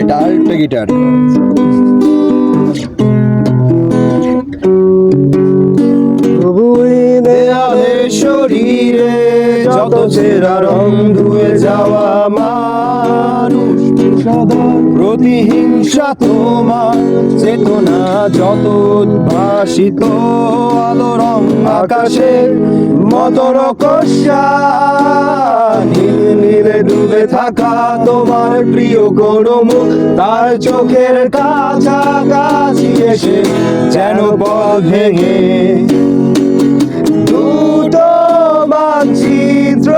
এটা আরেকটা গিটার। দেয়ালে শরীরে যত চেরা রং ধুয়ে যাওয়া মানুষ, প্রতিহিংসা তোমার চেতনা যত উদ্ভাসিত আলো রং আকাশের মতো রকস্যা, নীল নীলে ডুবে থাকা তোমার প্রিয় কোনো মুখ তার চোখের কাছাকাছি এসে যেন পথ ভেঙে দুটো মানচিত্র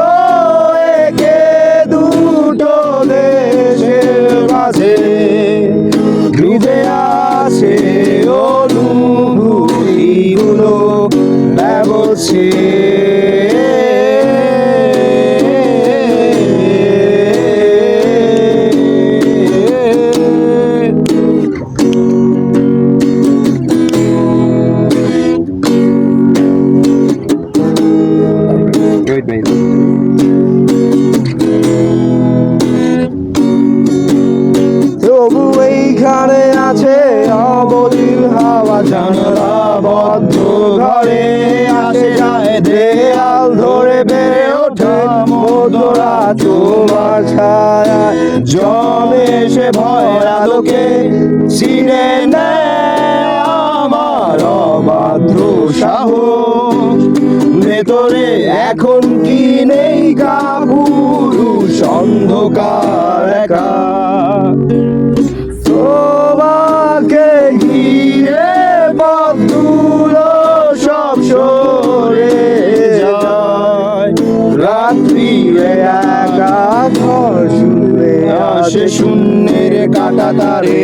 একে দুটো দেশের মাঝে ডুবে আছে অনুভূতিগুলো ব্যবছে। তবু এইখানে আছে অবধির হাওয়া, জানালা বদ্ধ ঘরে আসে যায় দেয়াল ধরে বেড়ে ওঠে মধুরা তোমার ছায়া, জমে এসে ভয়ের আলোকে চিনে নেয় আমার অবাধ্য সাহস। ভেতরে এখন কি নেই কাপুরুষ অন্ধকার একা, তোমাকে ঘিরে পথগুলো সব সরে যায়, রাত্রিরে একা ঘর শুনে আসে শূন্যের কাটা তারে।